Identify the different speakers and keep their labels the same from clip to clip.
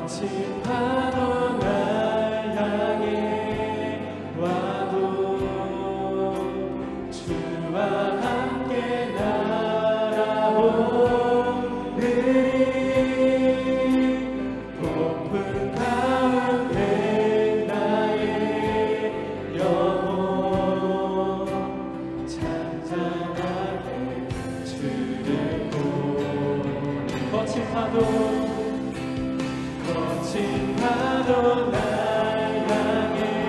Speaker 1: 거친 파도 날 향해 와도 주와 함께 날아오는 폭풍 가운데 나의 영혼 잠잠하게 주고 거친 파도 날 향해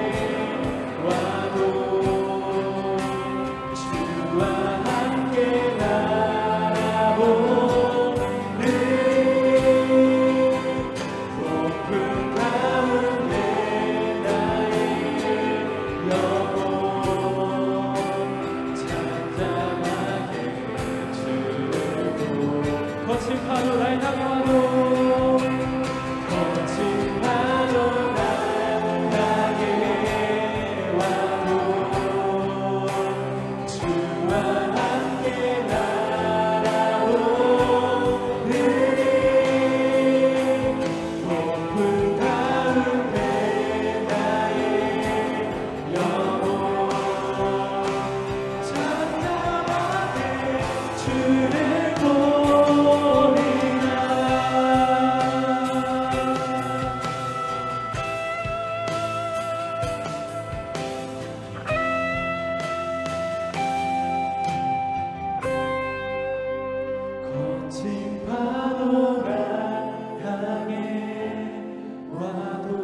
Speaker 1: 와도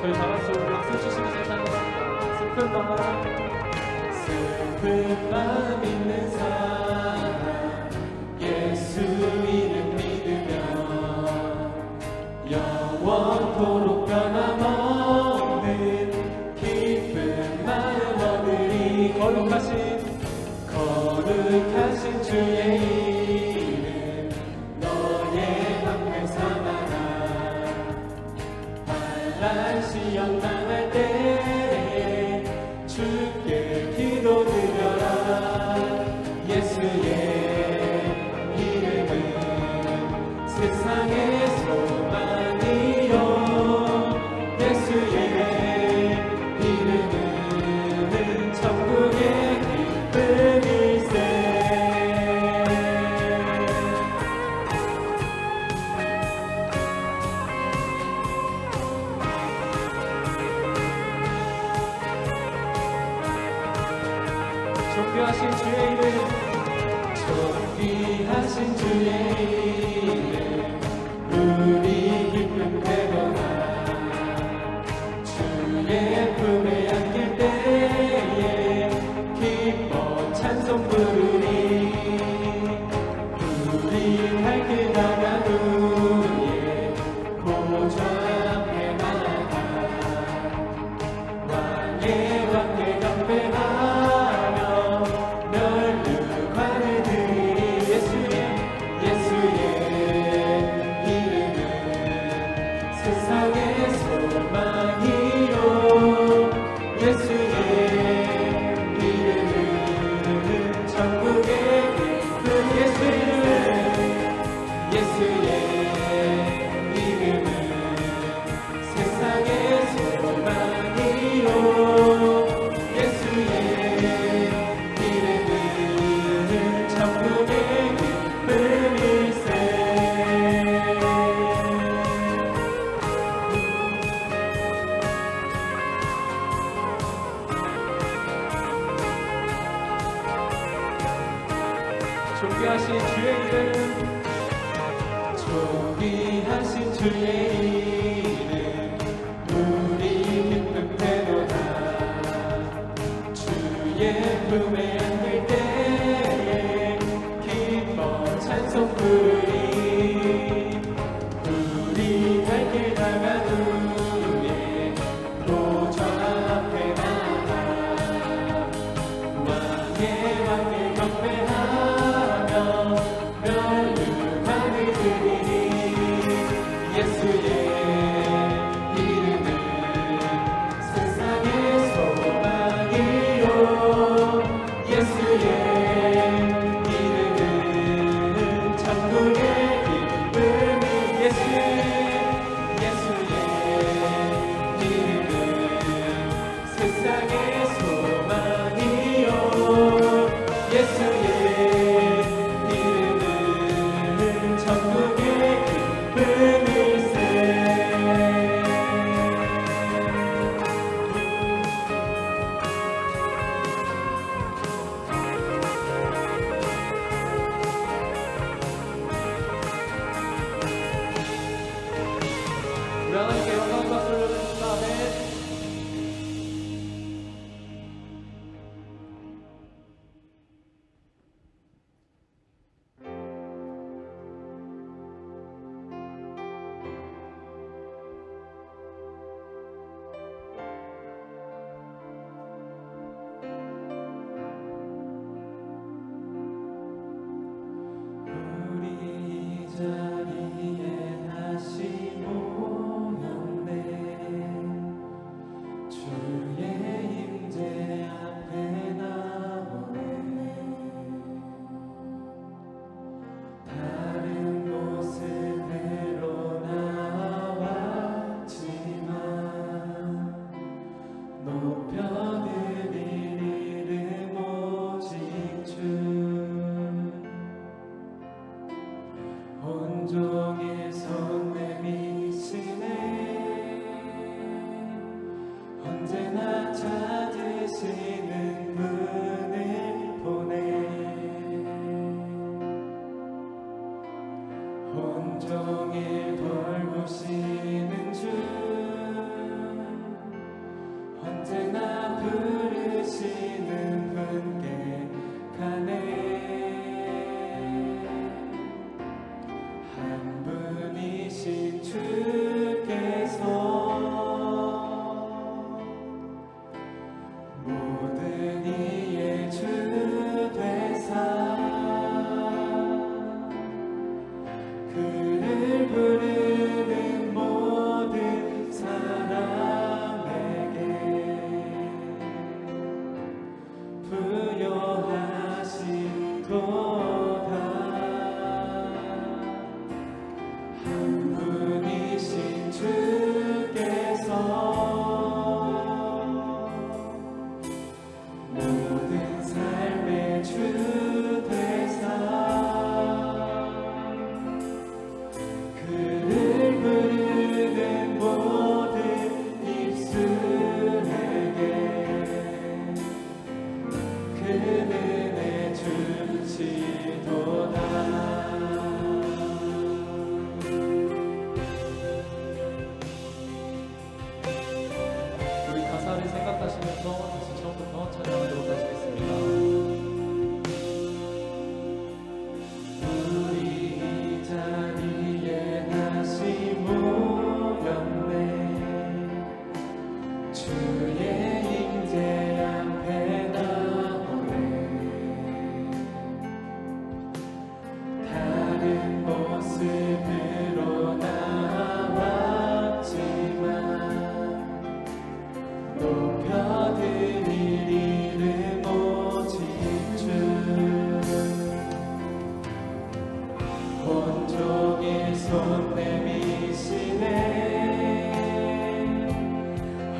Speaker 2: 저희 다 같이 박수 치시면서 찬양합니다.
Speaker 1: 슬픈 마음 있는 사람 예수 이름 믿으면 영원토록 변함없는 기쁜 마음 얻으리. 거룩하신 주의 이름 너의 방패 삼아라. 시험 당할 때 주께 기도드려라. 예수의 이름은 세상의 소망이요 예수의 이름은 천국의 기쁨일세.
Speaker 2: 존귀하신 주의 이름,
Speaker 1: 존귀하신 주의 이름 우리 기쁨 되거나 주의 품에 안길 때에 기뻐 찬송 부르리. 우리 갈 길 나간 후에 보좌 앞에 나가 왕의 왕께 경배하며 멸류관을 드리리.
Speaker 2: 존귀하신 주의 이름,
Speaker 1: 존귀하신 주의 이름 우리 기쁨 되도다. 주의 품에 안길 때에 기뻐 찬송 부르리. 우리 갈 길 나간 후에 보좌 앞에 나가 왕의 왕을 경배하며 멸류관을 드리리. 예수의 이름은 세상의 소망이요. 예수의 이름은 천국의 기쁨이. 예수의 이름은 세상의 소망이요. 예수의 이름은 천국의 기쁨일세.
Speaker 2: 우리 하나님께 영광 박수를 올려주신 다음에
Speaker 1: 우리 이 자리에 다시 모였네. 주의 임재 앞에 나오네. 다른 모습으로 나왔지만 높여드릴 이름 오직 주. 온종일 손 내미시네. 언제나 찾으시는 분을 보내. 온종일 돌보시는 주. 언제나 부르시는 분께 가네. 한 분이신 주께서 모든 이의 주 되사 그를 부르는 모든 사람에게 부여하시도다. 한 분이신 주께서 모든 삶의 주 되사 그를 부르는 모든 입술에게 그 은혜 주시도다.
Speaker 2: 우리 가사를 생각하시면서 다시 처음부터 찬양하도록 하시겠습니다.
Speaker 1: 우리 이 자리에 다시 모였네. 주의 임재 앞에 나오네. 다른 모습으로 나왔지만 높여드릴 이름 오직 주. 온종일 손 내미시네.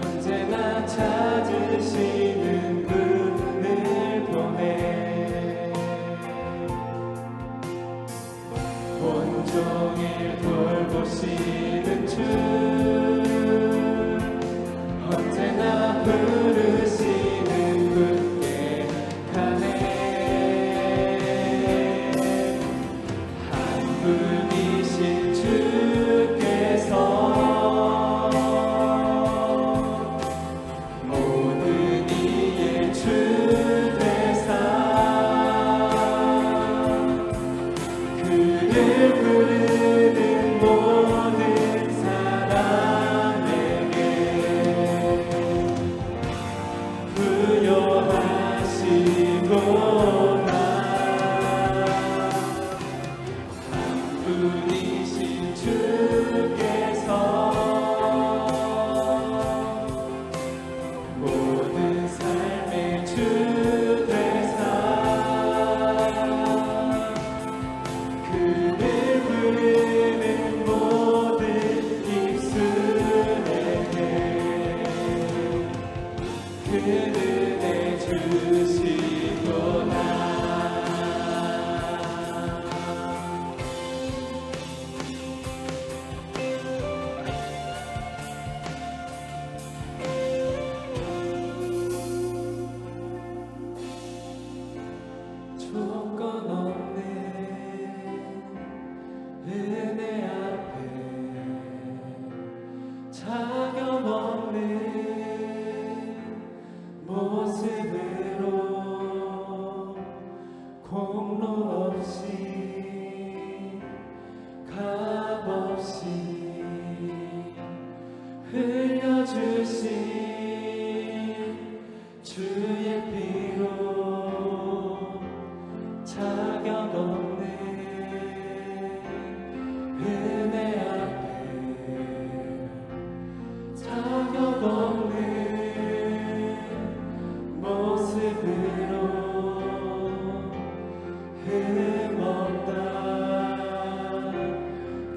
Speaker 1: 언제나 찾으시는 분을 보내. 온종일 돌보시는 주. 언제나 부르시는 분께 가네. 공로 없이 값없이 흘려주신 주의 피로 자격 없는 은혜 앞에 자격 없는 모습으로 흠없다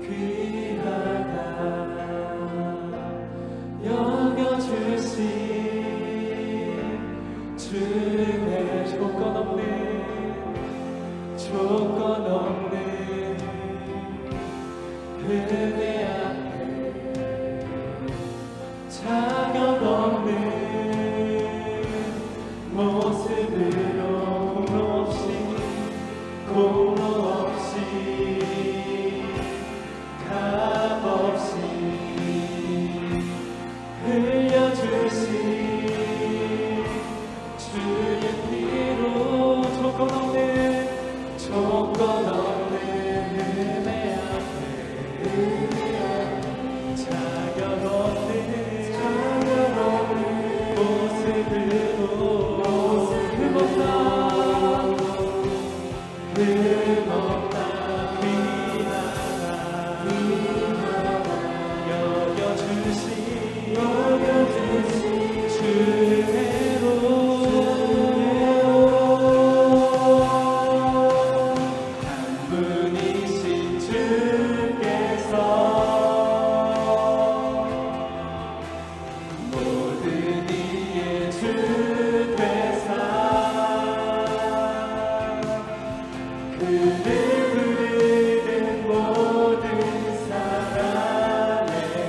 Speaker 1: 귀하다 여겨주신 주의 조건 없는 은혜 앞에 자격 없는 모습으로 공로 없이 값없이 흘려주신 주의 피로 조건 없는 은혜 앞에 자격 없는 모습으로 흠없다 귀하다 여겨주신 주의로 한 분이신 주께서 모든 이의 주 되사 그를 부르는 모든 사람에게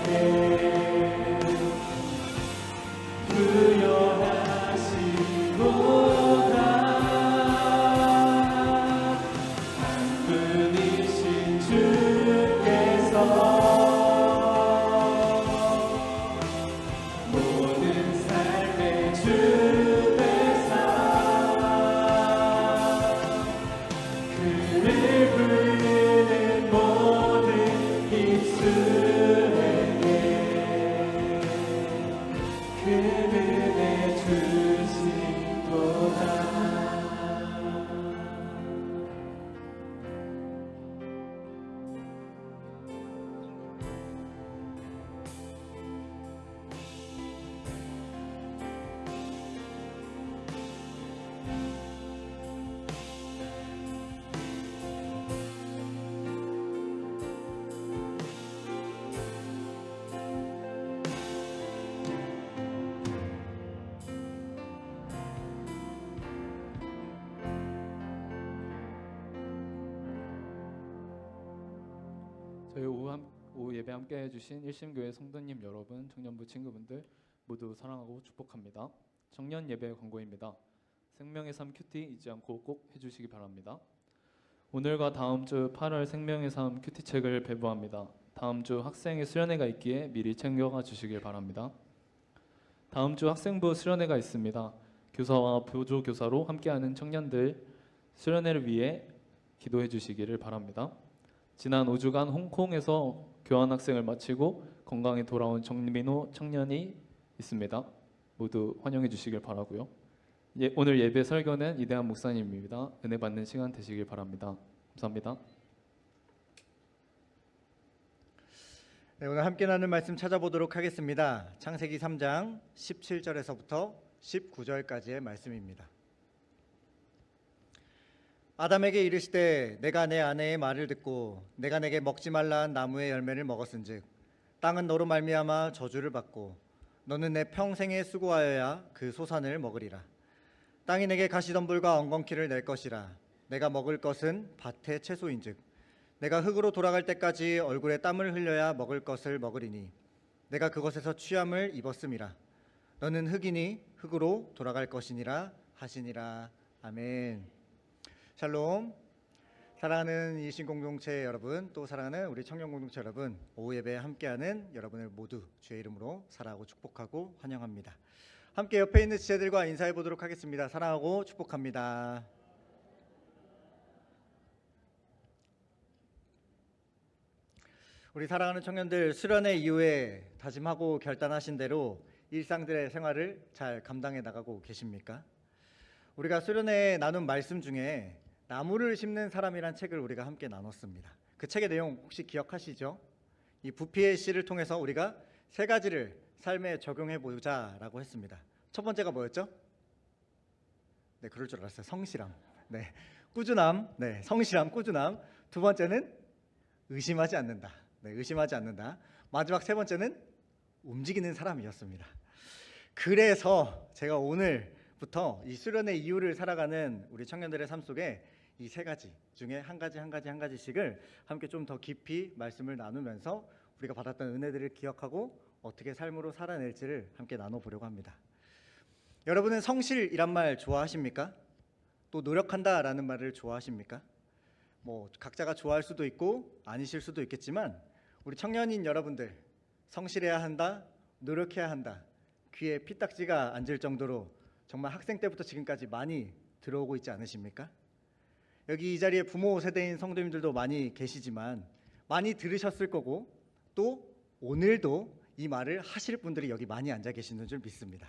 Speaker 1: 부여하시고다 한 분이신 주께서 모든 삶의 주 되사 그를 부르는 모든 입술에게 그 은혜 주시도다.
Speaker 2: 저희 오후 예배 함께 해주신 일심교회 성도님 여러분, 청년부 친구분들 모두 사랑하고 축복합니다. 청년 예배 광고입니다. 생명의 삶 큐티 잊지 않고 꼭 해주시기 바랍니다. 오늘과 다음 주 8월 생명의 삶 큐티 책을 배부합니다. 다음 주 학생의 수련회가 있기에 미리 챙겨가 주시길 바랍니다. 다음 주 학생부 수련회가 있습니다. 교사와 보조교사로 함께하는 청년들 수련회를 위해 기도해 주시기를 바랍니다. 지난 5주간 홍콩에서 교환학생을 마치고 건강히 돌아온 정민호 청년이 있습니다. 모두 환영해 주시길 바라고요. 오늘 예배 설교는 이대한 목사님입니다. 은혜 받는 시간 되시길 바랍니다. 감사합니다.
Speaker 3: 네, 오늘 함께 나눌 말씀 찾아보도록 하겠습니다. 창세기 3장 17절에서부터 19절까지의 말씀입니다. 아담에게 이르시되 내가 내 아내의 말을 듣고 내가 내게 먹지 말라 한 나무의 열매를 먹었은즉 땅은 너로 말미암아 저주를 받고 너는 내 평생에 수고하여야 그 소산을 먹으리라. 땅이 내게 가시덤불과 엉겅퀴를 낼 것이라. 내가 먹을 것은 밭의 채소인즉 내가 흙으로 돌아갈 때까지 얼굴에 땀을 흘려야 먹을 것을 먹으리니 내가 그것에서 취함을 입었음이라. 너는 흙이니 흙으로 돌아갈 것이니라 하시니라. 아멘. 샬롬. 사랑하는 이신 공동체 여러분, 또 사랑하는 우리 청년 공동체 여러분, 오후 예배에 함께하는 여러분을 모두 주의 이름으로 사랑하고 축복하고 환영합니다. 함께 옆에 있는 지체들과 인사해 보도록 하겠습니다. 사랑하고 축복합니다. 우리 사랑하는 청년들, 수련회 이후에 다짐하고 결단하신 대로 일상들의 생활을 잘 감당해 나가고 계십니까? 우리가 수련회에 나눈 말씀 중에 나무를 심는 사람이란 책을 우리가 함께 나눴습니다. 그 책의 내용 혹시 기억하시죠? 이 부피의 씨를 통해서 우리가 세 가지를 삶에 적용해 보자라고 했습니다. 첫 번째가 뭐였죠? 네, 그럴 줄 알았어요. 성실함. 네, 꾸준함. 네, 성실함, 꾸준함. 두 번째는 의심하지 않는다. 네, 의심하지 않는다. 마지막 세 번째는 움직이는 사람이었습니다. 그래서 제가 오늘부터 이 수련의 이유를 살아가는 우리 청년들의 삶 속에 이 세 가지 중에 한 가지씩을 함께 좀 더 깊이 말씀을 나누면서 우리가 받았던 은혜들을 기억하고 어떻게 삶으로 살아낼지를 함께 나눠보려고 합니다. 여러분은 성실이란 말 좋아하십니까? 또 노력한다라는 말을 좋아하십니까? 뭐 각자가 좋아할 수도 있고 아니실 수도 있겠지만 우리 청년인 여러분들, 성실해야 한다, 노력해야 한다, 귀에 피딱지가 앉을 정도로 정말 학생 때부터 지금까지 많이 들어오고 있지 않으십니까? 여기 이 자리에 부모 세대인 성도님들도 많이 계시지만 많이 들으셨을 거고 또 오늘도 이 말을 하실 분들이 여기 많이 앉아 계시는 줄 믿습니다.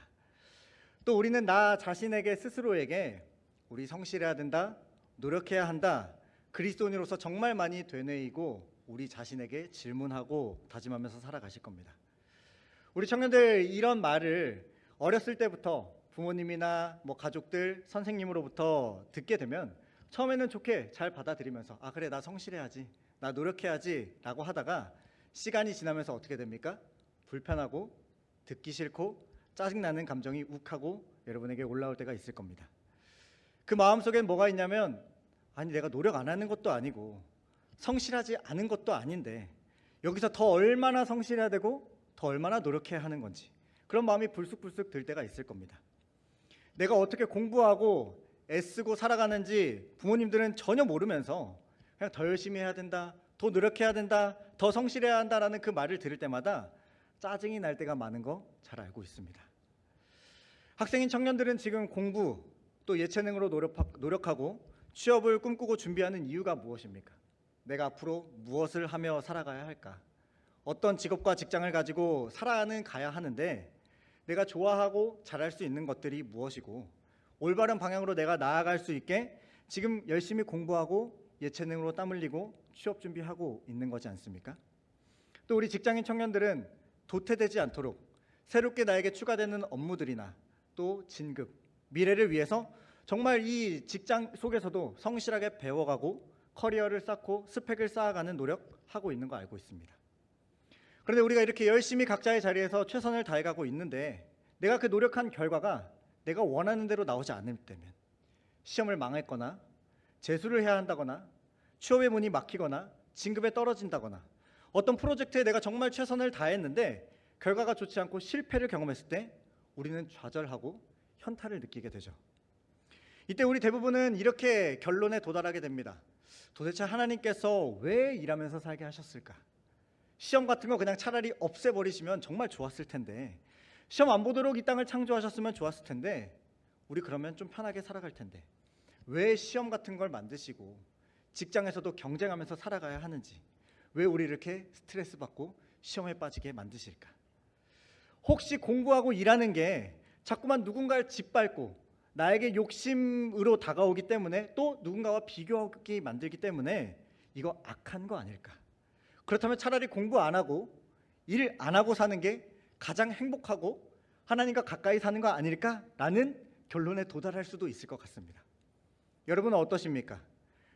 Speaker 3: 또 우리는 나 자신에게 스스로에게 우리 성실해야 된다, 노력해야 한다, 그리스도인으로서 정말 많이 되뇌이고 우리 자신에게 질문하고 다짐하면서 살아가실 겁니다. 우리 청년들 이런 말을 어렸을 때부터 부모님이나 뭐 가족들, 선생님으로부터 듣게 되면 처음에는 좋게 잘 받아들이면서 아 그래 나 성실해야지, 나 노력해야지 라고 하다가 시간이 지나면서 어떻게 됩니까? 불편하고 듣기 싫고 짜증나는 감정이 욱하고 여러분에게 올라올 때가 있을 겁니다. 그 마음속엔 뭐가 있냐면 아니 내가 노력 안 하는 것도 아니고 성실하지 않은 것도 아닌데 여기서 더 얼마나 성실해야 되고 더 얼마나 노력해야 하는 건지 그런 마음이 불쑥불쑥 들 때가 있을 겁니다. 내가 어떻게 공부하고 애쓰고 살아가는지 부모님들은 전혀 모르면서 그냥 더 열심히 해야 된다, 더 노력해야 된다, 더 성실해야 한다라는 그 말을 들을 때마다 짜증이 날 때가 많은 거 잘 알고 있습니다. 학생인 청년들은 지금 공부 또 예체능으로 노력하고 취업을 꿈꾸고 준비하는 이유가 무엇입니까? 내가 앞으로 무엇을 하며 살아가야 할까? 어떤 직업과 직장을 가지고 살아가야 하는데 내가 좋아하고 잘할 수 있는 것들이 무엇이고 올바른 방향으로 내가 나아갈 수 있게 지금 열심히 공부하고 예체능으로 땀 흘리고 취업 준비하고 있는 거지 않습니까? 또 우리 직장인 청년들은 도태되지 않도록 새롭게 나에게 추가되는 업무들이나 또 진급, 미래를 위해서 정말 이 직장 속에서도 성실하게 배워가고 커리어를 쌓고 스펙을 쌓아가는 노력하고 있는 거 알고 있습니다. 그런데 우리가 이렇게 열심히 각자의 자리에서 최선을 다해가고 있는데 내가 그 노력한 결과가 내가 원하는 대로 나오지 않을 때면 시험을 망했거나 재수를 해야 한다거나 취업의 문이 막히거나 진급에 떨어진다거나 어떤 프로젝트에 내가 정말 최선을 다했는데 결과가 좋지 않고 실패를 경험했을 때 우리는 좌절하고 현타를 느끼게 되죠. 이때 우리 대부분은 이렇게 결론에 도달하게 됩니다. 도대체 하나님께서 왜 일하면서 살게 하셨을까? 시험 같은 거 그냥 차라리 없애버리시면 정말 좋았을 텐데 시험 안 보도록 이 땅을 창조하셨으면 좋았을 텐데 우리 그러면 좀 편하게 살아갈 텐데 왜 시험 같은 걸 만드시고 직장에서도 경쟁하면서 살아가야 하는지 왜 우리 이렇게 스트레스 받고 시험에 빠지게 만드실까? 혹시 공부하고 일하는 게 자꾸만 누군가를 짓밟고 나에게 욕심으로 다가오기 때문에 또 누군가와 비교하게 만들기 때문에 이거 악한 거 아닐까? 그렇다면 차라리 공부 안 하고 일 안 하고 사는 게 가장 행복하고 하나님과 가까이 사는 거 아닐까라는 결론에 도달할 수도 있을 것 같습니다. 여러분은 어떠십니까?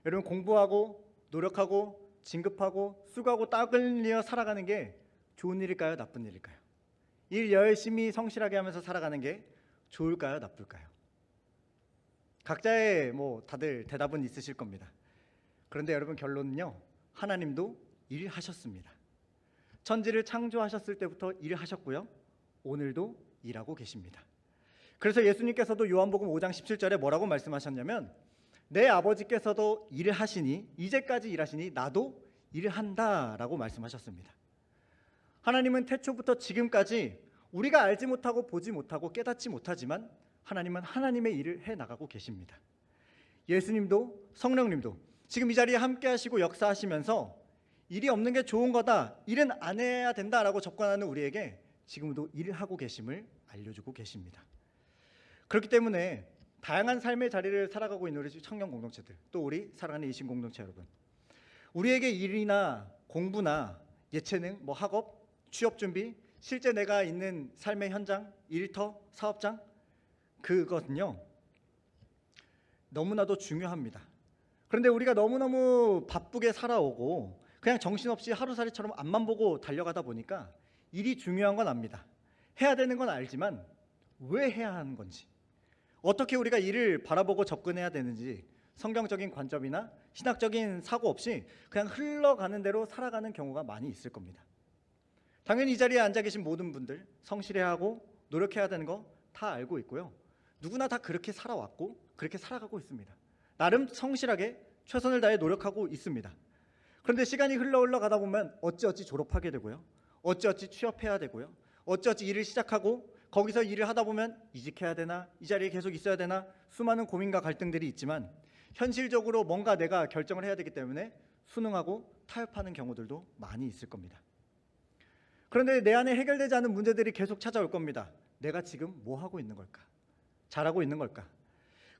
Speaker 3: 여러분 공부하고 노력하고 진급하고 수고하고 땀 흘려 살아가는 게 좋은 일일까요? 나쁜 일일까요? 일 열심히 성실하게 하면서 살아가는 게 좋을까요? 나쁠까요? 각자의 다들 대답은 있으실 겁니다. 그런데 여러분 결론은요. 하나님도 일하셨습니다. 천지를 창조하셨을 때부터 일하셨고요. 오늘도 일하고 계십니다. 그래서 예수님께서도 요한복음 5장 17절에 뭐라고 말씀하셨냐면 내 아버지께서도 일을 하시니 이제까지 일하시니 나도 일한다라고 말씀하셨습니다. 하나님은 태초부터 지금까지 우리가 알지 못하고 보지 못하고 깨닫지 못하지만 하나님은 하나님의 일을 해나가고 계십니다. 예수님도 성령님도 지금 이 자리에 함께 하시고 역사하시면서 일이 없는 게 좋은 거다, 일은 안 해야 된다라고 접근하는 우리에게 지금도 일을 하고 계심을 알려주고 계십니다. 그렇기 때문에 다양한 삶의 자리를 살아가고 있는 우리 청년 공동체들, 또 우리 사랑하는 이신 공동체 여러분, 우리에게 일이나 공부나 예체능, 학업, 취업 준비, 실제 내가 있는 삶의 현장, 일터, 사업장, 그것은요 너무나도 중요합니다. 그런데 우리가 너무너무 바쁘게 살아오고 그냥 정신없이 하루살이처럼 앞만 보고 달려가다 보니까 일이 중요한 건 압니다. 해야 되는 건 알지만 왜 해야 하는 건지, 어떻게 우리가 일을 바라보고 접근해야 되는지 성경적인 관점이나 신학적인 사고 없이 그냥 흘러가는 대로 살아가는 경우가 많이 있을 겁니다. 당연히 이 자리에 앉아 계신 모든 분들 성실해야 하고 노력해야 되는 거 다 알고 있고요. 누구나 다 그렇게 살아왔고 그렇게 살아가고 있습니다. 나름 성실하게 최선을 다해 노력하고 있습니다. 그런데 시간이 흘러가다 보면 어찌어찌 졸업하게 되고요. 어찌어찌 취업해야 되고요. 어찌어찌 일을 시작하고 거기서 일을 하다 보면 이직해야 되나, 이 자리에 계속 있어야 되나, 수많은 고민과 갈등들이 있지만 현실적으로 뭔가 내가 결정을 해야 되기 때문에 순응하고 타협하는 경우들도 많이 있을 겁니다. 그런데 내 안에 해결되지 않은 문제들이 계속 찾아올 겁니다. 내가 지금 뭐 하고 있는 걸까? 잘하고 있는 걸까?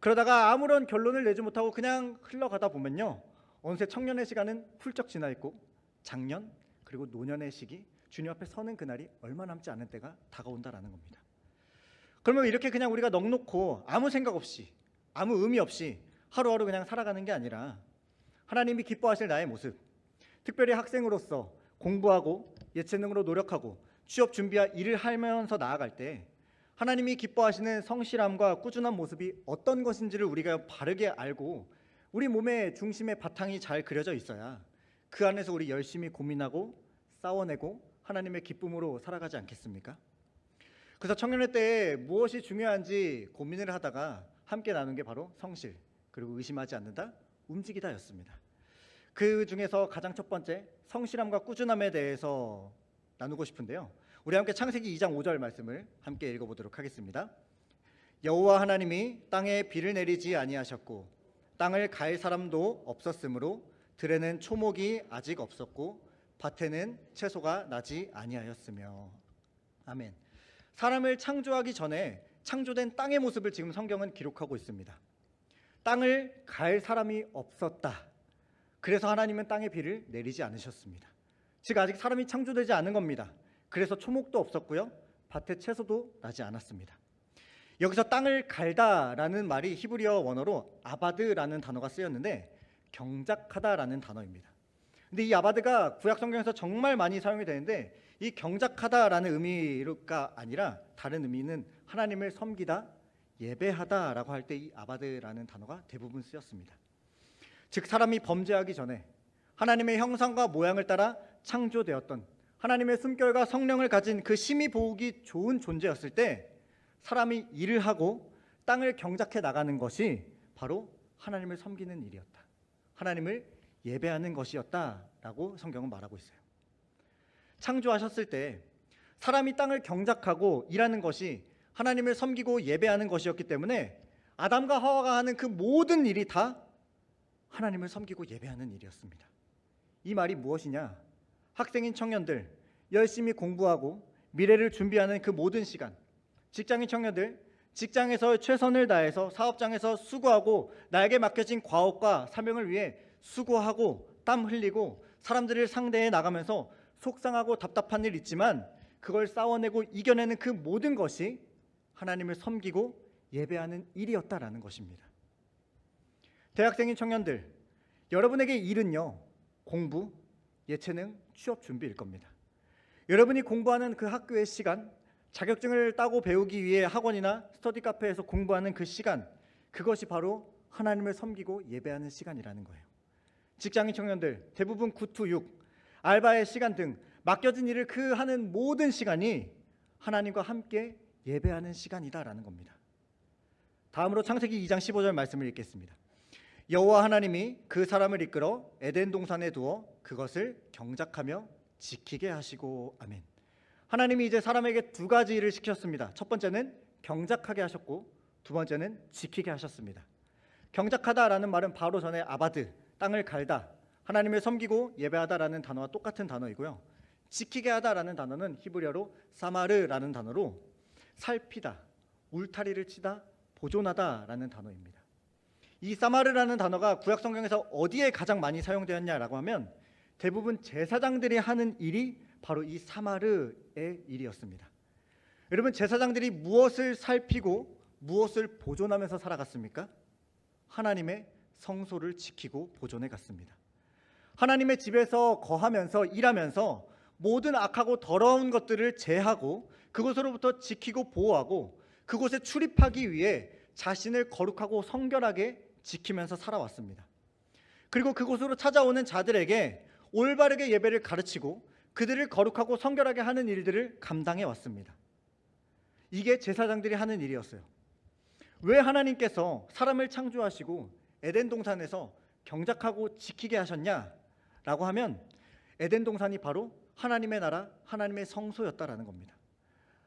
Speaker 3: 그러다가 아무런 결론을 내지 못하고 그냥 흘러가다 보면요, 어느새 청년의 시간은 훌쩍 지나 있고 장년 그리고 노년의 시기, 주님 앞에 서는 그날이 얼마 남지 않은 때가 다가온다라는 겁니다. 그러면 이렇게 그냥 우리가 넋놓고 아무 생각 없이 아무 의미 없이 하루하루 그냥 살아가는 게 아니라 하나님이 기뻐하실 나의 모습, 특별히 학생으로서 공부하고 예체능으로 노력하고 취업 준비와 일을 하면서 나아갈 때 하나님이 기뻐하시는 성실함과 꾸준한 모습이 어떤 것인지를 우리가 바르게 알고 우리 몸의 중심의 바탕이 잘 그려져 있어야 그 안에서 우리 열심히 고민하고 싸워내고 하나님의 기쁨으로 살아가지 않겠습니까? 그래서 청년의 때에 무엇이 중요한지 고민을 하다가 함께 나눈 게 바로 성실, 그리고 의심하지 않는다, 움직이다였습니다. 그 중에서 가장 첫 번째, 성실함과 꾸준함에 대해서 나누고 싶은데요, 우리 함께 창세기 2장 5절 말씀을 함께 읽어보도록 하겠습니다. 여호와 하나님이 땅에 비를 내리지 아니하셨고 땅을 갈 사람도 없었으므로 들에는 초목이 아직 없었고 밭에는 채소가 나지 아니하였으며. 아멘. 사람을 창조하기 전에 창조된 땅의 모습을 지금 성경은 기록하고 있습니다. 땅을 갈 사람이 없었다. 그래서 하나님은 땅에 비를 내리지 않으셨습니다. 즉 아직 사람이 창조되지 않은 겁니다. 그래서 초목도 없었고요, 밭에 채소도 나지 않았습니다. 여기서 땅을 갈다라는 말이 히브리어 원어로 아바드라는 단어가 쓰였는데 경작하다라는 단어입니다. 근데 이 아바드가 구약 성경에서 정말 많이 사용이 되는데 이 경작하다라는 의미가 아니라 다른 의미는 하나님을 섬기다, 예배하다라고 할 때 이 아바드라는 단어가 대부분 쓰였습니다. 즉 사람이 범죄하기 전에 하나님의 형상과 모양을 따라 창조되었던 하나님의 숨결과 성령을 가진 그 심히 보기 좋은 존재였을 때 사람이 일을 하고 땅을 경작해 나가는 것이 바로 하나님을 섬기는 일이었다, 하나님을 예배하는 것이었다라고 성경은 말하고 있어요. 창조하셨을 때 사람이 땅을 경작하고 일하는 것이 하나님을 섬기고 예배하는 것이었기 때문에 아담과 하와가 하는 그 모든 일이 다 하나님을 섬기고 예배하는 일이었습니다. 이 말이 무엇이냐? 학생인 청년들, 열심히 공부하고 미래를 준비하는 그 모든 시간, 직장인 청년들, 직장에서 최선을 다해서 사업장에서 수고하고 나에게 맡겨진 과업과 사명을 위해 수고하고 땀 흘리고 사람들을 상대해 나가면서 속상하고 답답한 일 있지만 그걸 싸워내고 이겨내는 그 모든 것이 하나님을 섬기고 예배하는 일이었다라는 것입니다. 대학생인 청년들, 여러분에게 일은요, 공부, 예체능, 취업 준비일 겁니다. 여러분이 공부하는 그 학교의 시간, 자격증을 따고 배우기 위해 학원이나 스터디 카페에서 공부하는 그 시간, 그것이 바로 하나님을 섬기고 예배하는 시간이라는 거예요. 직장인 청년들, 대부분 9 to 6, 알바의 시간 등 맡겨진 일을 그 하는 모든 시간이 하나님과 함께 예배하는 시간이다라는 겁니다. 다음으로 창세기 2장 15절 말씀을 읽겠습니다. 여호와 하나님이 그 사람을 이끌어 에덴 동산에 두어 그것을 경작하며 지키게 하시고. 아멘. 하나님이 이제 사람에게 두 가지 일을 시켰습니다. 첫 번째는 경작하게 하셨고 두 번째는 지키게 하셨습니다. 경작하다라는 말은 바로 전에 아바드, 땅을 갈다, 하나님을 섬기고 예배하다라는 단어와 똑같은 단어이고요. 지키게 하다라는 단어는 히브리어로 사마르라는 단어로 살피다, 울타리를 치다, 보존하다라는 단어입니다. 이 사마르라는 단어가 구약 성경에서 어디에 가장 많이 사용되었냐라고 하면 대부분 제사장들이 하는 일이 바로 이 사마르의 일이었습니다. 여러분, 제사장들이 무엇을 살피고 무엇을 보존하면서 살아갔습니까? 하나님의 성소를 지키고 보존해 갔습니다. 하나님의 집에서 거하면서 일하면서 모든 악하고 더러운 것들을 제하고 그곳으로부터 지키고 보호하고 그곳에 출입하기 위해 자신을 거룩하고 성결하게 지키면서 살아왔습니다. 그리고 그곳으로 찾아오는 자들에게 올바르게 예배를 가르치고 그들을 거룩하고 성결하게 하는 일들을 감당해 왔습니다. 이게 제사장들이 하는 일이었어요. 왜 하나님께서 사람을 창조하시고 에덴 동산에서 경작하고 지키게 하셨냐라고 하면 에덴 동산이 바로 하나님의 나라, 하나님의 성소였다라는 겁니다.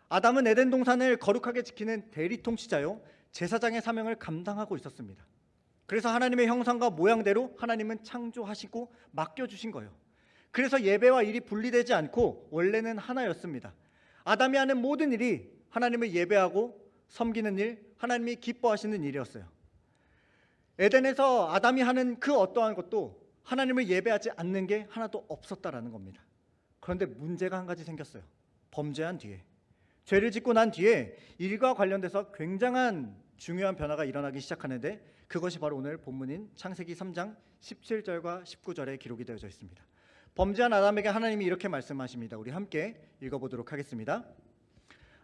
Speaker 3: 아담은 에덴 동산을 거룩하게 지키는 대리 통치자요, 제사장의 사명을 감당하고 있었습니다. 그래서 하나님의 형상과 모양대로 하나님은 창조하시고 맡겨주신 거예요. 그래서 예배와 일이 분리되지 않고 원래는 하나였습니다. 아담이 하는 모든 일이 하나님을 예배하고 섬기는 일, 하나님이 기뻐하시는 일이었어요. 에덴에서 아담이 하는 그 어떠한 것도 하나님을 예배하지 않는 게 하나도 없었다라는 겁니다. 그런데 문제가 한 가지 생겼어요. 범죄한 뒤에, 죄를 짓고 난 뒤에 일과 관련돼서 굉장한 중요한 변화가 일어나기 시작하는데 그것이 바로 오늘 본문인 창세기 3장 17절과 19절에 기록이 되어져 있습니다. 범죄한 아담에게 하나님이 이렇게 말씀하십니다. 우리 함께 읽어보도록 하겠습니다.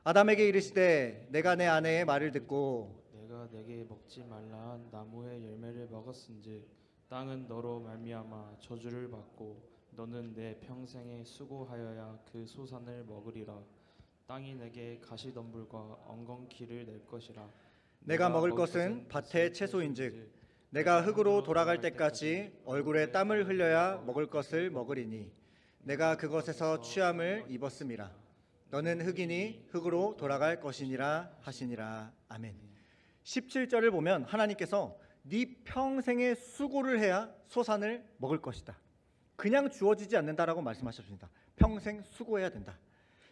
Speaker 3: 아담에게 이르시되 내가 내 아내의 말을 듣고
Speaker 4: 내가 내게 먹지 말라 한 나무의 열매를 먹었은즉 땅은 너로 말미암아 저주를 받고 너는 내 평생에 수고하여야 그 소산을 먹으리라. 땅이 내게 가시덤불과 엉겅퀴를 낼 것이라.
Speaker 3: 내가 먹을 것은 밭의 채소인즉 내가 흙으로 돌아갈 때까지 얼굴에 땀을 흘려야 먹을 것을 먹으리니 내가 그것에서 취함을 입었음이라. 너는 흙이니 흙으로 돌아갈 것이니라 하시니라. 아멘. 17절을 보면 하나님께서 네 평생의 수고를 해야 소산을 먹을 것이다. 그냥 주어지지 않는다라고 말씀하셨습니다. 평생 수고해야 된다.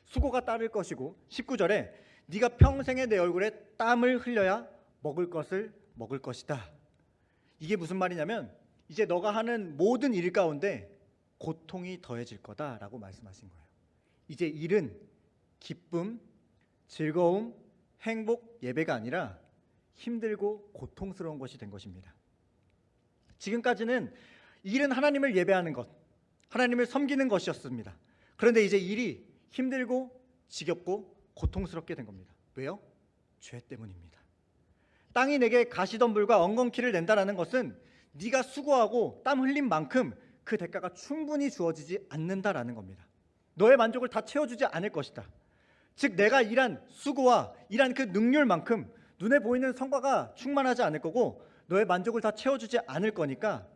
Speaker 3: 수고가 따를 것이고 19절에 네가 평생에 내 얼굴에 땀을 흘려야 먹을 것을 먹을 것이다. 이게 무슨 말이냐면 이제 너가 하는 모든 일 가운데 고통이 더해질 거다라고 말씀하신 거예요. 이제 일은 기쁨, 즐거움, 행복, 예배가 아니라 힘들고 고통스러운 것이 된 것입니다. 지금까지는 일은 하나님을 예배하는 것, 하나님을 섬기는 것이었습니다. 그런데 이제 일이 힘들고 지겹고 고통스럽게 된 겁니다. 왜요? 죄 때문입니다. 땅이 내게 가시덤불과 엉겅퀴를 낸다라는 것은 네가 수고하고 땀 흘린 만큼 그 대가가 충분히 주어지지 않는다라는 겁니다. 너의 만족을 다 채워주지 않을 것이다. 즉 내가 일한 수고와 일한 그 능률만큼 눈에 보이는 성과가 충만하지 않을 거고 너의 만족을 다 채워주지 않을 거니까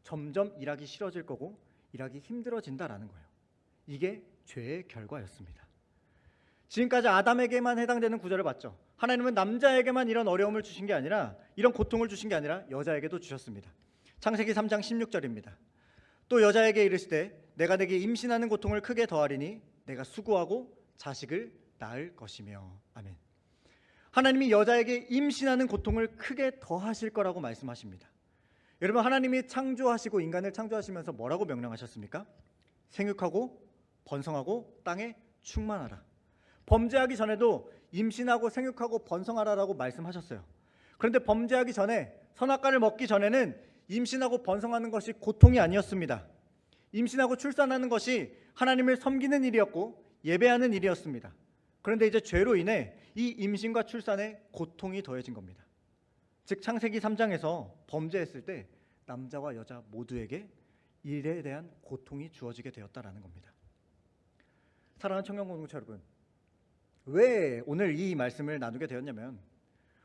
Speaker 3: 점점 일하기 싫어질 거고 일하기 힘들어진다라는 거예요. 이게 죄의 결과였습니다. 지금까지 아담에게만 해당되는 구절을 봤죠. 하나님은 남자에게만 이런 어려움을 주신 게 아니라 이런 고통을 주신 게 아니라 여자에게도 주셨습니다. 창세기 3장 16절입니다. 또 여자에게 이르시되 내가 내게 임신하는 고통을 크게 더하리니 내가 수고하고 자식을 낳을 것이며. 아멘. 하나님이 여자에게 임신하는 고통을 크게 더하실 거라고 말씀하십니다. 여러분, 하나님이 창조하시고 인간을 창조하시면서 뭐라고 명령하셨습니까? 생육하고 번성하고 땅에 충만하라. 범죄하기 전에도 임신하고 생육하고 번성하라라고 말씀하셨어요. 그런데 범죄하기 전에 선악과를 먹기 전에는 임신하고 번성하는 것이 고통이 아니었습니다. 임신하고 출산하는 것이 하나님을 섬기는 일이었고 예배하는 일이었습니다. 그런데 이제 죄로 인해 이 임신과 출산에 고통이 더해진 겁니다. 즉 창세기 3장에서 범죄했을 때 남자와 여자 모두에게 일에 대한 고통이 주어지게 되었다라는 겁니다. 사랑하는 청년공동체 여러분, 왜 오늘 이 말씀을 나누게 되었냐면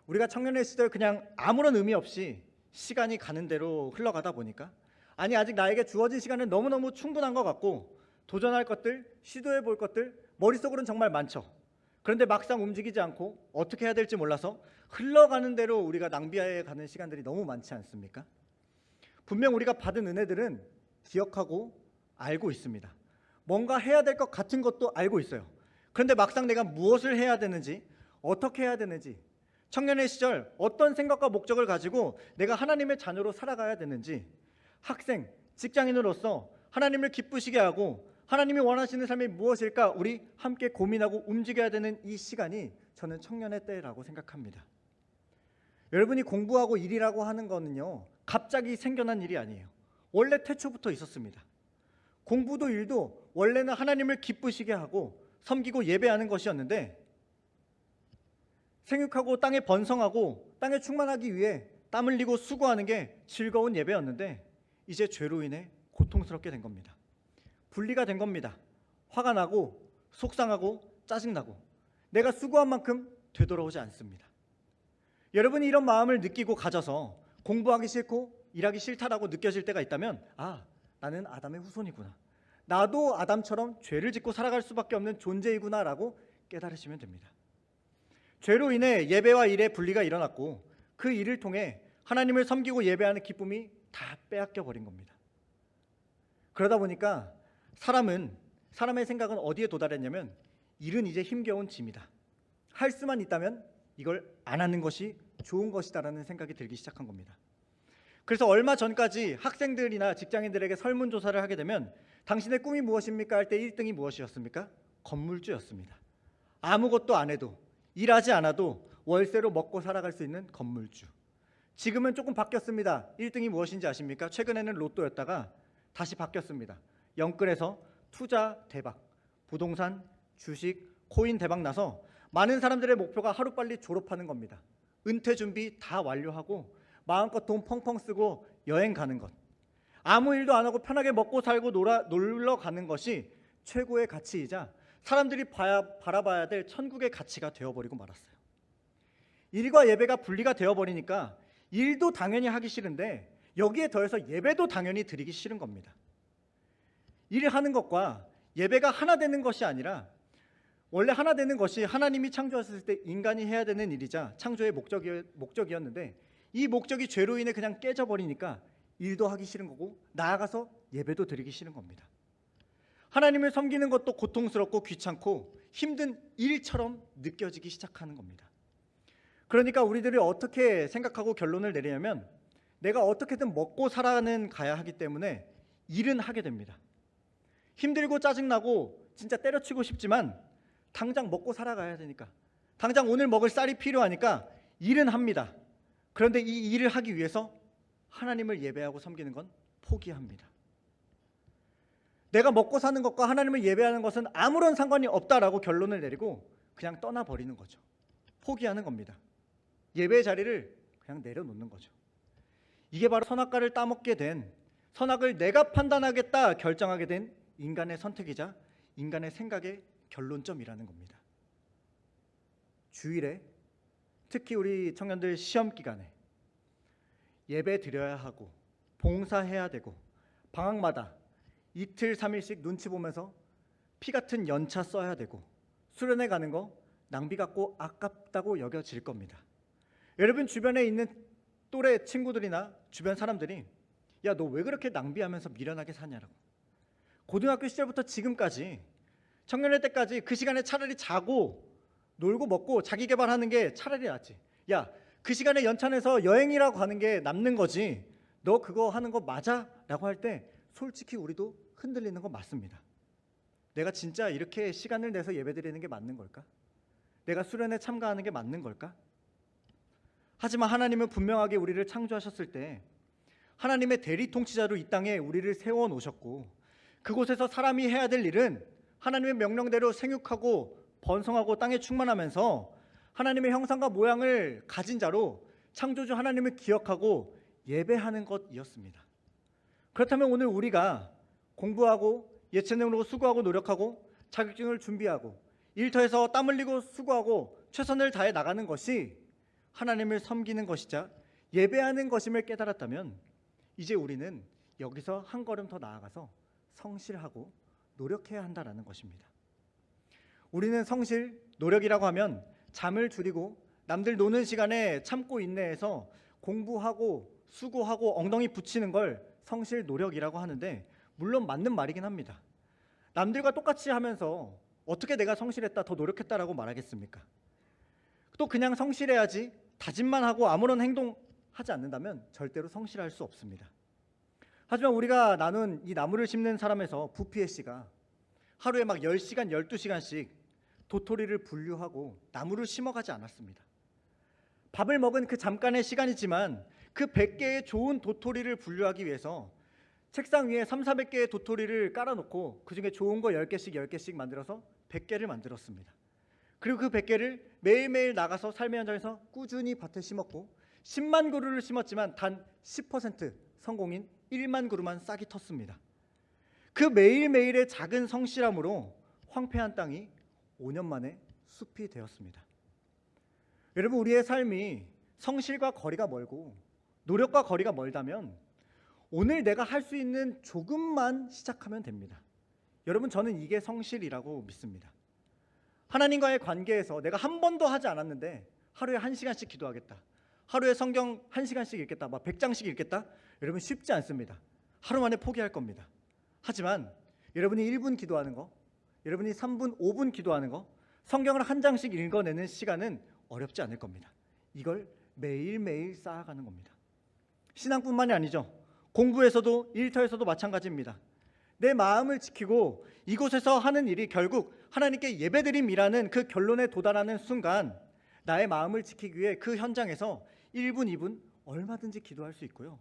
Speaker 3: 우리가 청년의 시절 그냥 아무런 의미 없이 시간이 가는 대로 흘러가다 보니까 아니 아직 나에게 주어진 시간은 너무너무 충분한 것 같고 도전할 것들, 시도해 볼 것들 머릿속으로는 정말 많죠. 그런데 막상 움직이지 않고 어떻게 해야 될지 몰라서 흘러가는 대로 우리가 낭비해 가는 시간들이 너무 많지 않습니까? 분명 우리가 받은 은혜들은 기억하고 알고 있습니다. 뭔가 해야 될 것 같은 것도 알고 있어요. 그런데 막상 내가 무엇을 해야 되는지, 어떻게 해야 되는지, 청년의 시절 어떤 생각과 목적을 가지고 내가 하나님의 자녀로 살아가야 되는지, 학생, 직장인으로서 하나님을 기쁘시게 하고 하나님이 원하시는 삶이 무엇일까 우리 함께 고민하고 움직여야 되는 이 시간이 저는 청년의 때라고 생각합니다. 여러분이 공부하고 일이라고 하는 거는요, 갑자기 생겨난 일이 아니에요. 원래 태초부터 있었습니다. 공부도 일도 원래는 하나님을 기쁘시게 하고 섬기고 예배하는 것이었는데, 생육하고 땅에 번성하고 땅에 충만하기 위해 땀 흘리고 수고하는 게 즐거운 예배였는데, 이제 죄로 인해 고통스럽게 된 겁니다. 분리가 된 겁니다. 화가 나고 속상하고 짜증나고 내가 수고한 만큼 되돌아오지 않습니다. 여러분이 이런 마음을 느끼고 가져서 공부하기 싫고 일하기 싫다라고 느껴질 때가 있다면, 아, 나는 아담의 후손이구나, 나도 아담처럼 죄를 짓고 살아갈 수밖에 없는 존재이구나 라고 깨달으시면 됩니다. 죄로 인해 예배와 일의 분리가 일어났고 그 일을 통해 하나님을 섬기고 예배하는 기쁨이 다 빼앗겨 버린 겁니다. 그러다 보니까 사람의 생각은 어디에 도달했냐면, 일은 이제 힘겨운 짐이다, 할 수만 있다면 이걸 안 하는 것이 좋은 것이다라는 생각이 들기 시작한 겁니다. 그래서 얼마 전까지 학생들이나 직장인들에게 설문조사를 하게 되면 당신의 꿈이 무엇입니까? 할 때 1등이 무엇이었습니까? 건물주였습니다. 아무것도 안 해도, 일하지 않아도 월세로 먹고 살아갈 수 있는 건물주. 지금은 조금 바뀌었습니다. 1등이 무엇인지 아십니까? 최근에는 로또였다가 다시 바뀌었습니다. 영끌에서 투자 대박, 부동산, 주식, 코인 대박 나서 많은 사람들의 목표가 하루빨리 졸업하는 겁니다. 은퇴 준비 다 완료하고 마음껏 돈 펑펑 쓰고 여행 가는 것, 아무 일도 안 하고 편하게 먹고 살고 놀러 가는 것이 최고의 가치이자 사람들이 바라봐야 될 천국의 가치가 되어버리고 말았어요. 일과 예배가 분리가 되어버리니까 일도 당연히 하기 싫은데 여기에 더해서 예배도 당연히 드리기 싫은 겁니다. 일을 하는 것과 예배가 하나 되는 것이 아니라, 원래 하나 되는 것이 하나님이 창조하셨을 때 인간이 해야 되는 일이자 창조의 목적이었는데, 이 목적이 죄로 인해 그냥 깨져버리니까 일도 하기 싫은 거고 나아가서 예배도 드리기 싫은 겁니다. 하나님을 섬기는 것도 고통스럽고 귀찮고 힘든 일처럼 느껴지기 시작하는 겁니다. 그러니까 우리들이 어떻게 생각하고 결론을 내리냐면, 내가 어떻게든 먹고 살아는 가야 하기 때문에 일은 하게 됩니다. 힘들고 짜증나고 진짜 때려치고 싶지만 당장 먹고 살아가야 되니까, 당장 오늘 먹을 쌀이 필요하니까 일은 합니다. 그런데 이 일을 하기 위해서 하나님을 예배하고 섬기는 건 포기합니다. 내가 먹고 사는 것과 하나님을 예배하는 것은 아무런 상관이 없다라고 결론을 내리고 그냥 떠나버리는 거죠. 포기하는 겁니다. 예배의 자리를 그냥 내려놓는 거죠. 이게 바로 선악과를 따먹게 된, 선악을 내가 판단하겠다 결정하게 된 인간의 선택이자 인간의 생각의 결론점이라는 겁니다. 주일에, 특히 우리 청년들 시험 기간에 예배 드려야 하고 봉사해야 되고 방학마다 이틀 3일씩 눈치 보면서 피 같은 연차 써야 되고 수련회 가는 거 낭비 같고 아깝다고 여겨질 겁니다. 여러분 주변에 있는 또래 친구들이나 주변 사람들이, 야, 너 왜 그렇게 낭비하면서 미련하게 사냐라고. 고등학교 시절부터 지금까지, 청년의 때까지 그 시간에 차라리 자고 놀고 먹고 자기 개발하는 게 차라리 낫지. 야, 그 시간에 연찬해서 여행이라고 하는 게 남는 거지, 너 그거 하는 거 맞아? 라고 할 때 솔직히 우리도 흔들리는 거 맞습니다. 내가 진짜 이렇게 시간을 내서 예배드리는 게 맞는 걸까? 내가 수련회 참가하는 게 맞는 걸까? 하지만 하나님은 분명하게 우리를 창조하셨을 때 하나님의 대리 통치자로 이 땅에 우리를 세워놓으셨고, 그곳에서 사람이 해야 될 일은 하나님의 명령대로 생육하고 번성하고 땅에 충만하면서 하나님의 형상과 모양을 가진 자로 창조주 하나님을 기억하고 예배하는 것이었습니다. 그렇다면 오늘 우리가 공부하고 예체능으로 수고하고 노력하고 자격증을 준비하고 일터에서 땀 흘리고 수고하고 최선을 다해 나가는 것이 하나님을 섬기는 것이자 예배하는 것임을 깨달았다면, 이제 우리는 여기서 한 걸음 더 나아가서 성실하고 노력해야 한다라는 것입니다. 우리는 성실, 노력이라고 하면 잠을 줄이고 남들 노는 시간에 참고 인내해서 공부하고 수고하고 엉덩이 붙이는 걸 성실, 노력이라고 하는데, 물론 맞는 말이긴 합니다. 남들과 똑같이 하면서 어떻게 내가 성실했다, 더 노력했다라고 말하겠습니까? 또 그냥 성실해야지 다짐만 하고 아무런 행동하지 않는다면 절대로 성실할 수 없습니다. 하지만 우리가 나눈 이 나무를 심는 사람에서 부피에 씨가 하루에 막 10시간, 12시간씩 도토리를 분류하고 나무를 심어가지 않았습니다. 밥을 먹은 그 잠깐의 시간이지만 그 100개의 좋은 도토리를 분류하기 위해서 책상 위에 300~400개의 도토리를 깔아놓고 그중에 좋은 거 10개씩 만들어서 100개를 만들었습니다. 그리고 그 100개를 매일매일 나가서 삶의 현장에서 꾸준히 밭에 심었고 10만 그루를 심었지만 단 10% 성공인 1만 그루만 싹이 텄습니다. 그 매일매일의 작은 성실함으로 황폐한 땅이 5년 만에 숲이 되었습니다. 여러분, 우리의 삶이 성실과 거리가 멀고 노력과 거리가 멀다면 오늘 내가 할 수 있는 조금만 시작하면 됩니다. 여러분, 저는 이게 성실이라고 믿습니다. 하나님과의 관계에서 내가 한 번도 하지 않았는데 하루에 1시간씩 기도하겠다, 하루에 성경 1시간씩 읽겠다, 막 100장씩 읽겠다, 여러분 쉽지 않습니다. 하루 만에 포기할 겁니다. 하지만 여러분이 1분 기도하는 거, 여러분이 3분, 5분 기도하는 거, 성경을 한 장씩 읽어내는 시간은 어렵지 않을 겁니다. 이걸 매일매일 쌓아가는 겁니다. 신앙뿐만이 아니죠. 공부에서도 일터에서도 마찬가지입니다. 내 마음을 지키고 이곳에서 하는 일이 결국 하나님께 예배드림이라는 그 결론에 도달하는 순간 나의 마음을 지키기 위해 그 현장에서 1분, 2분 얼마든지 기도할 수 있고요,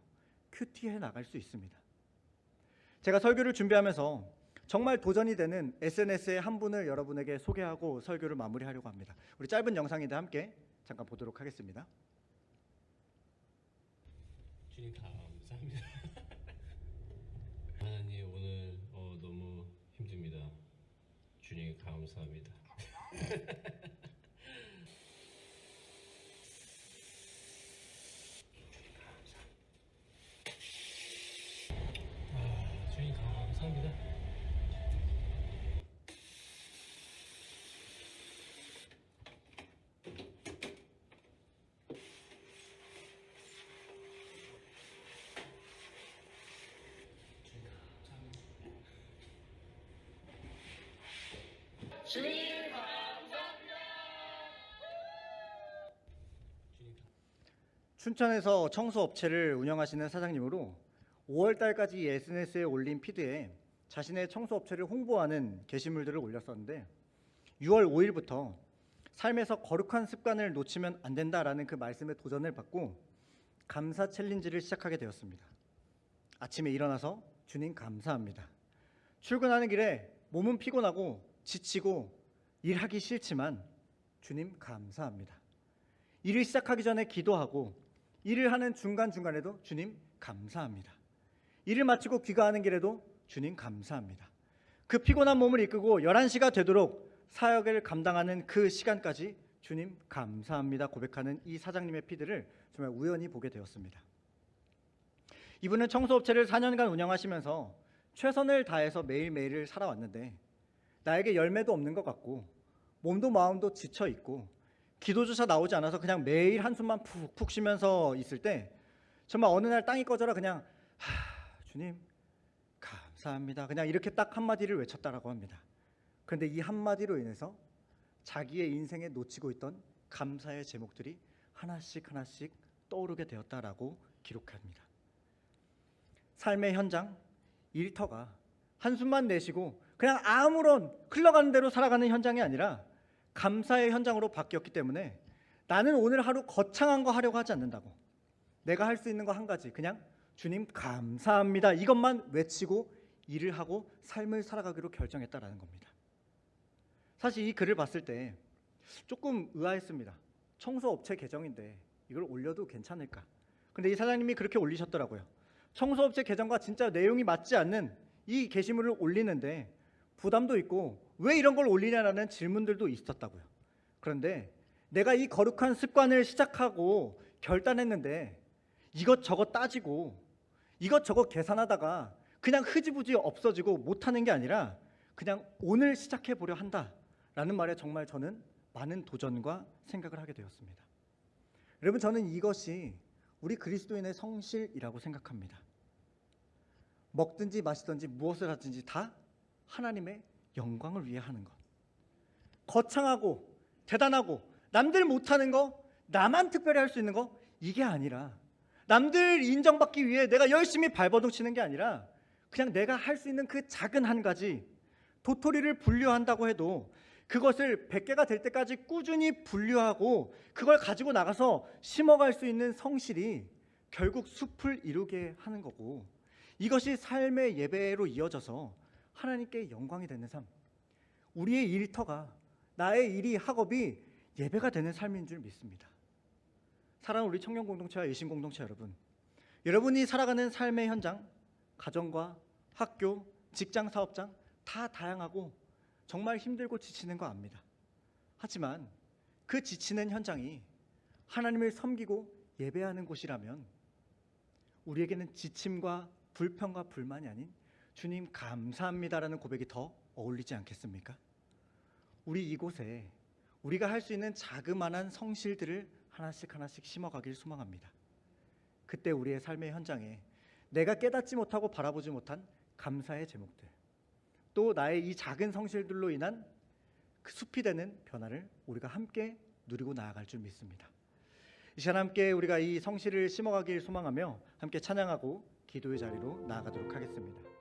Speaker 3: 큐티해 나갈 수 있습니다. 제가 설교를 준비하면서 정말 도전이 되는 SNS의 한 분을 여러분에게 소개하고 설교를 마무리하려고 합니다. 우리 짧은 영상인데 함께 잠깐 보도록 하겠습니다.
Speaker 5: 주님 감사합니다. 하나님, 오늘 너무 힘듭니다. 주님 감사합니다. 주님 감사합니다.
Speaker 3: 춘천에서 청소업체를 운영하시는 사장님으로 5월 달까지 SNS에 올린 피드에 자신의 청소업체를 홍보하는 게시물들을 올렸었는데 6월 5일부터 삶에서 거룩한 습관을 놓치면 안 된다라는 그 말씀에 도전을 받고 감사 챌린지를 시작하게 되었습니다. 아침에 일어나서 주님 감사합니다. 출근하는 길에 몸은 피곤하고 지치고 일하기 싫지만 주님 감사합니다. 일을 시작하기 전에 기도하고 일을 하는 중간중간에도 주님 감사합니다. 일을 마치고 귀가하는 길에도 주님 감사합니다. 그 피곤한 몸을 이끌고 11시가 되도록 사역을 감당하는 그 시간까지 주님 감사합니다 고백하는 이 사장님의 피드를 정말 우연히 보게 되었습니다. 이분은 청소업체를 4년간 운영하시면서 최선을 다해서 매일매일을 살아왔는데 나에게 열매도 없는 것 같고 몸도 마음도 지쳐있고 기도조차 나오지 않아서 그냥 매일 한숨만 푹푹 쉬면서 있을 때 정말 어느 날 땅이 꺼져라 그냥 주님 감사합니다 그냥 이렇게 딱 한마디를 외쳤다라고 합니다. 그런데 이 한마디로 인해서 자기의 인생에 놓치고 있던 감사의 제목들이 하나씩 떠오르게 되었다라고 기록합니다. 삶의 현장, 일터가 한숨만 내쉬고 그냥 아무런 흘러가는 대로 살아가는 현장이 아니라 감사의 현장으로 바뀌었기 때문에 나는 오늘 하루 거창한 거 하려고 하지 않는다고, 내가 할 수 있는 거 한 가지, 그냥 주님 감사합니다 이것만 외치고 일을 하고 삶을 살아가기로 결정했다라는 겁니다. 사실 이 글을 봤을 때 조금 의아했습니다. 청소업체 계정인데 이걸 올려도 괜찮을까? 근데 이 사장님이 그렇게 올리셨더라고요. 청소업체 계정과 진짜 내용이 맞지 않는 이 게시물을 올리는데 부담도 있고 왜 이런 걸 올리냐라는 질문들도 있었다고요. 그런데 내가 이 거룩한 습관을 시작하고 결단했는데 이것저것 따지고 이것저것 계산하다가 그냥 흐지부지 없어지고 못하는 게 아니라 그냥 오늘 시작해 보려 한다라는 말에 정말 저는 많은 도전과 생각을 하게 되었습니다. 여러분, 저는 이것이 우리 그리스도인의 성실이라고 생각합니다. 먹든지 마시든지 무엇을 하든지 다 하나님의 영광을 위해 하는 것. 거창하고 대단하고 남들 못하는 거, 나만 특별히 할 수 있는 거, 이게 아니라 남들 인정받기 위해 내가 열심히 발버둥 치는 게 아니라 그냥 내가 할 수 있는 그 작은 한 가지, 도토리를 분류한다고 해도 그것을 100개가 될 때까지 꾸준히 분류하고 그걸 가지고 나가서 심어갈 수 있는 성실이 결국 숲을 이루게 하는 거고, 이것이 삶의 예배로 이어져서 하나님께 영광이 되는 삶, 우리의 일터가, 나의 일이, 학업이 예배가 되는 삶인 줄 믿습니다. 사랑하는 우리 청년 공동체와 예신 공동체 여러분, 여러분이 살아가는 삶의 현장, 가정과 학교, 직장, 사업장 다 다양하고 정말 힘들고 지치는 거 압니다. 하지만 그 지치는 현장이 하나님을 섬기고 예배하는 곳이라면 우리에게는 지침과 불평과 불만이 아닌 주님 감사합니다라는 고백이 더 어울리지 않겠습니까? 우리 이곳에 우리가 할 수 있는 자그마한 성실들을 하나씩 하나씩 심어가길 소망합니다. 그때 우리의 삶의 현장에 내가 깨닫지 못하고 바라보지 못한 감사의 제목들, 또 나의 이 작은 성실들로 인한 그 숲이 되는 변화를 우리가 함께 누리고 나아갈 줄 믿습니다. 이 시간 함께 우리가 이 성실을 심어가길 소망하며 함께 찬양하고 기도의 자리로 나아가도록 하겠습니다.